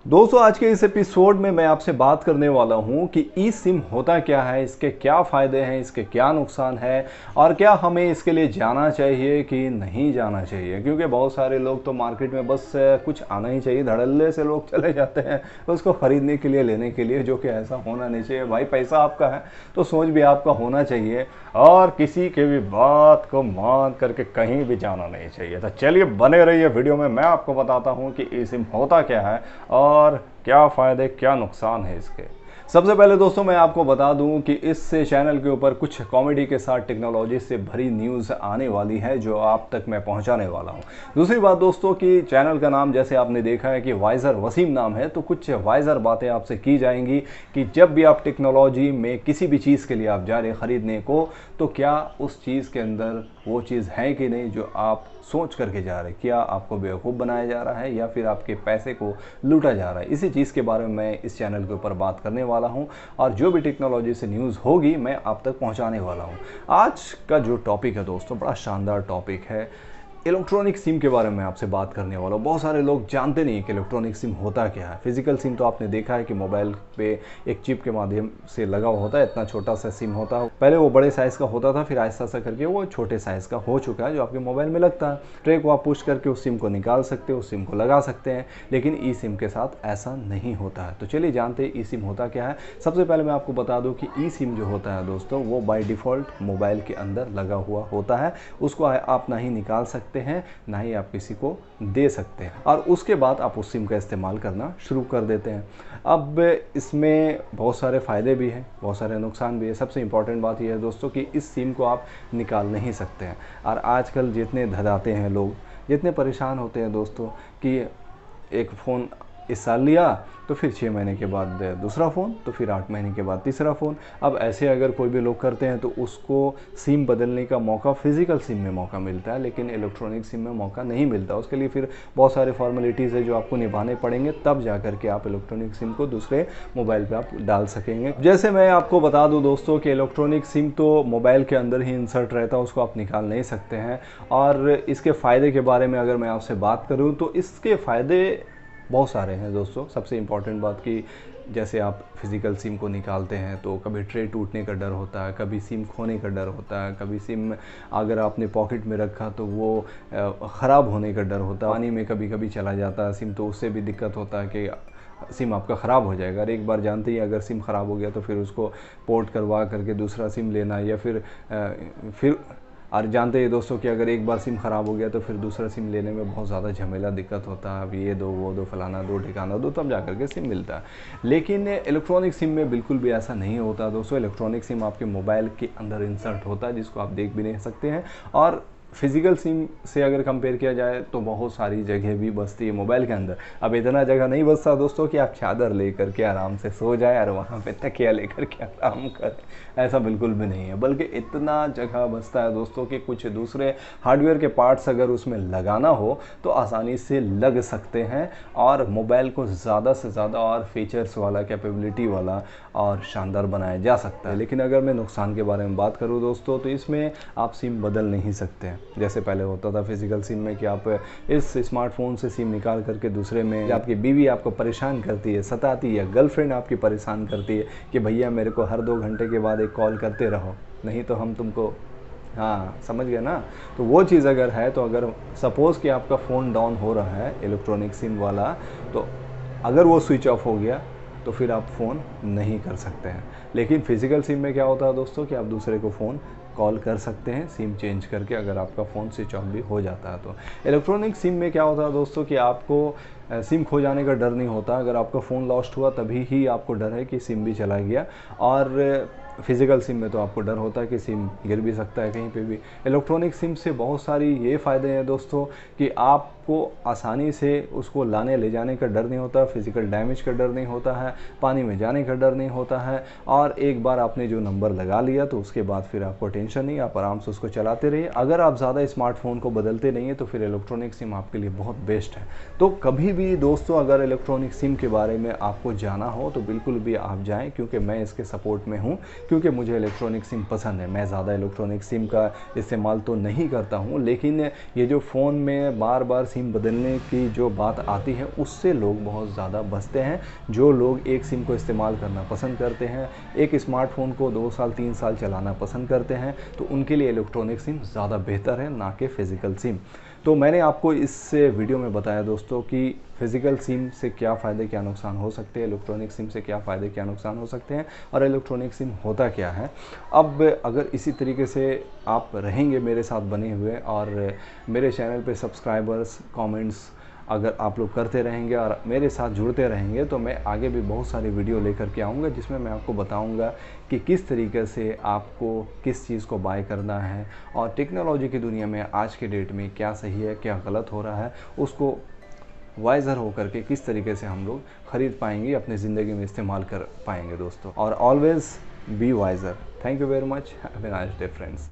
दोस्तों आज के इस एपिसोड में मैं आपसे बात करने वाला हूं कि ई सिम होता क्या है, इसके क्या फ़ायदे हैं, इसके क्या नुकसान है और क्या हमें इसके लिए जाना चाहिए कि नहीं जाना चाहिए। क्योंकि बहुत सारे लोग तो मार्केट में बस कुछ आना ही चाहिए, धड़ल्ले से लोग चले जाते हैं उसको ख़रीदने के लिए, लेने के लिए, जो कि ऐसा होना नहीं चाहिए। भाई पैसा आपका है तो सोच भी आपका होना चाहिए और किसी के भी बात को मान करके कहीं भी जाना नहीं चाहिए। तो चलिए बने रहिए वीडियो में, मैं आपको बताता हूँ कि ई सिम होता क्या है और क्या फ़ायदे क्या नुकसान है इसके। सबसे पहले दोस्तों मैं आपको बता दूं कि इस चैनल के ऊपर कुछ कॉमेडी के साथ टेक्नोलॉजी से भरी न्यूज़ आने वाली है जो आप तक मैं पहुंचाने वाला हूं। दूसरी बात दोस्तों कि चैनल का नाम जैसे आपने देखा है कि वाइज़र वसीम नाम है, तो कुछ वाइज़र बातें आपसे की जाएंगी कि जब भी आप टेक्नोलॉजी में किसी भी चीज़ के लिए आप जा रहे ख़रीदने को, तो क्या उस चीज़ के अंदर वो चीज़ है कि नहीं जो आप सोच करके जा रहे हैं। क्या आपको बेवकूफ़ बनाया जा रहा है या फिर आपके पैसे को लूटा जा रहा है। इसी चीज़ के बारे में मैं इस चैनल के ऊपर बात करने वाला हूं और जो भी टेक्नोलॉजी से न्यूज़ होगी मैं आप तक पहुंचाने वाला हूं। आज का जो टॉपिक है दोस्तों बड़ा शानदार टॉपिक है। इलेक्ट्रॉनिक सिम के बारे में आपसे बात करने वाला हूँ। बहुत सारे लोग जानते नहीं कि इलेक्ट्रॉनिक सिम होता क्या है। फिजिकल सिम तो आपने देखा है कि मोबाइल पे एक चिप के माध्यम से लगा हुआ होता है, इतना छोटा सा सिम होता है। पहले वो बड़े साइज़ का होता था, फिर आहिस्ता आहिस्ता करके वो छोटे साइज़ का हो चुका है जो आपके मोबाइल में लगता है। ट्रे को आप पुश करके उस सिम को निकाल सकते हो, उस सिम को लगा सकते हैं, लेकिन ई सिम के साथ ऐसा नहीं होता है। तो चलिए जानते हैं ई सिम होता क्या है। सबसे पहले मैं आपको बता दूँ कि ई सिम जो होता है दोस्तों वो बाय डिफ़ॉल्ट मोबाइल के अंदर लगा हुआ होता है। उसको आप ना ही निकाल सकते हैं ना ही आप किसी को दे सकते हैं और उसके बाद आप उस सिम का इस्तेमाल करना शुरू कर देते हैं। अब इसमें बहुत सारे फ़ायदे भी हैं, बहुत सारे नुकसान भी है। सबसे इम्पॉर्टेंट बात यह है दोस्तों कि इस सिम को आप निकाल नहीं सकते हैं। और आजकल जितने धधाते हैं लोग, जितने परेशान होते हैं दोस्तों कि एक फ़ोन इस साल लिया तो फिर 6 महीने के बाद दूसरा फ़ोन, तो फिर 8 महीने के बाद तीसरा फ़ोन। अब ऐसे अगर कोई भी लोग करते हैं तो उसको सिम बदलने का मौका फिज़िकल सिम में मौका मिलता है, लेकिन इलेक्ट्रॉनिक सिम में मौका नहीं मिलता। उसके लिए फिर बहुत सारे फॉर्मेलिटीज़ है जो आपको निभाने पड़ेंगे, तब जा कर के आप इलेक्ट्रॉनिक सिम को दूसरे मोबाइल पर आप डाल सकेंगे। जैसे मैं आपको बता दूँ दोस्तों कि इलेक्ट्रॉनिक सिम तो मोबाइल के अंदर ही इंसर्ट रहता है, उसको आप निकाल नहीं सकते हैं। और इसके फ़ायदे के बारे में अगर मैं आपसे बात करूँ तो इसके फ़ायदे बहुत सारे हैं दोस्तों। सबसे इम्पॉर्टेंट बात कि जैसे आप फिज़िकल सिम को निकालते हैं तो कभी ट्रे टूटने का डर होता है, कभी सिम खोने का डर होता है, कभी सिम अगर आपने पॉकेट में रखा तो वो ख़राब होने का डर होता है। पानी में कभी कभी चला जाता है सिम, तो उससे भी दिक्कत होता है कि सिम आपका ख़राब हो जाएगा। और एक बार जानते ही अगर सिम ख़राब हो गया तो फिर उसको पोर्ट करवा करके दूसरा सिम लेना, या फिर और जानते हैं दोस्तों कि अगर एक बार सिम ख़राब हो गया तो फिर दूसरा सिम लेने में बहुत ज़्यादा झमेला दिक्कत होता है। अब ये दो वो दो, फलाना दो ठिकाना दो, तब जा करके सिम मिलता है। लेकिन इलेक्ट्रॉनिक सिम में बिल्कुल भी ऐसा नहीं होता दोस्तों। इलेक्ट्रॉनिक सिम आपके मोबाइल के अंदर इंसर्ट होता है जिसको आप देख भी नहीं सकते हैं। और फिज़िकल सिम से अगर कंपेयर किया जाए तो बहुत सारी जगह भी बचती है मोबाइल के अंदर। अब इतना जगह नहीं बचता दोस्तों कि आप चादर लेकर के आराम से सो जाए और वहाँ पे तकिया लेकर के आराम करें, ऐसा बिल्कुल भी नहीं है। बल्कि इतना जगह बचता है दोस्तों कि कुछ दूसरे हार्डवेयर के पार्ट्स अगर उसमें लगाना हो तो आसानी से लग सकते हैं और मोबाइल को ज़्यादा से ज़्यादा और फीचर्स वाला, कैपेबिलिटी वाला और शानदार बनाया जा सकता है। लेकिन अगर मैं नुकसान के बारे में बात करूँ दोस्तों तो इसमें आप सिम बदल नहीं सकते हैं जैसे पहले होता था फिज़िकल सिम में कि आप इस स्मार्टफोन से सिम निकाल करके दूसरे में, आपकी बीवी आपको परेशान करती है, सताती है, गर्लफ्रेंड आपकी परेशान करती है कि भैया मेरे को हर 2 घंटे के बाद एक कॉल करते रहो, नहीं तो हम तुमको, हाँ समझ गए ना। तो वो चीज़ अगर है, तो अगर सपोज़ कि आपका फ़ोन डाउन हो रहा है इलेक्ट्रॉनिक सिम वाला, तो अगर वो स्विच ऑफ हो गया तो फिर आप फ़ोन नहीं कर सकते हैं। लेकिन फिज़िकल सिम में क्या होता है दोस्तों कि आप दूसरे को फ़ोन कॉल कर सकते हैं सिम चेंज करके, अगर आपका फ़ोन स्विच ऑफ भी हो जाता है तो। इलेक्ट्रॉनिक सिम में क्या होता है दोस्तों कि आपको सिम खो जाने का डर नहीं होता। अगर आपका फ़ोन लॉस्ट हुआ तभी ही आपको डर है कि सिम भी चला गया, और फिज़िकल सिम में तो आपको डर होता है कि सिम गिर भी सकता है कहीं पे भी। इलेक्ट्रॉनिक सिम से बहुत सारी ये फ़ायदे हैं दोस्तों कि आपको आसानी से उसको लाने ले जाने का डर नहीं होता, फिज़िकल डैमेज का डर नहीं होता है, पानी में जाने का डर नहीं होता है, और एक बार आपने जो नंबर लगा लिया तो उसके बाद फिर आपको टेंशन नहीं, आप आराम से उसको चलाते रहिए। अगर आप ज़्यादा स्मार्टफोन को बदलते नहीं हैं तो फिर इलेक्ट्रॉनिक सिम आपके लिए बहुत बेस्ट है। तो कभी भी दोस्तों अगर इलेक्ट्रॉनिक सिम के बारे में आपको जाना हो तो बिल्कुल भी आप जाएँ, क्योंकि मैं इसके सपोर्ट में हूँ, क्योंकि मुझे इलेक्ट्रॉनिक सिम पसंद है। मैं ज़्यादा इलेक्ट्रॉनिक सिम का इस्तेमाल तो नहीं करता हूँ, लेकिन ये जो फ़ोन में बार बार सिम बदलने की जो बात आती है उससे लोग बहुत ज़्यादा बचते हैं। जो लोग एक सिम को इस्तेमाल करना पसंद करते हैं, एक स्मार्टफोन को 2 साल 3 साल चलाना पसंद करते हैं, तो उनके लिए इलेक्ट्रॉनिक सिम ज़्यादा बेहतर है, ना कि फ़िज़िकल सिम। तो मैंने आपको इस वीडियो में बताया दोस्तों कि फ़िज़िकल सिम से क्या फ़ायदे क्या नुकसान हो सकते हैं, इलेक्ट्रॉनिक सिम से क्या फ़ायदे क्या नुकसान हो सकते हैं और इलेक्ट्रॉनिक सिम होता क्या है। अब अगर इसी तरीके से आप रहेंगे मेरे साथ बने हुए और मेरे चैनल पे सब्सक्राइबर्स, कमेंट्स अगर आप लोग करते रहेंगे और मेरे साथ जुड़ते रहेंगे, तो मैं आगे भी बहुत सारी वीडियो लेकर के आऊँगा जिसमें मैं आपको बताऊँगा कि किस तरीके से आपको किस चीज़ को बाय करना है और टेक्नोलॉजी की दुनिया में आज के डेट में क्या सही है क्या गलत हो रहा है, उसको वाइज़र होकर के किस तरीके से हम लोग ख़रीद पाएंगे, अपनी ज़िंदगी में इस्तेमाल कर पाएंगे दोस्तों। और always B visor. Thank you very much. Have a nice day friends.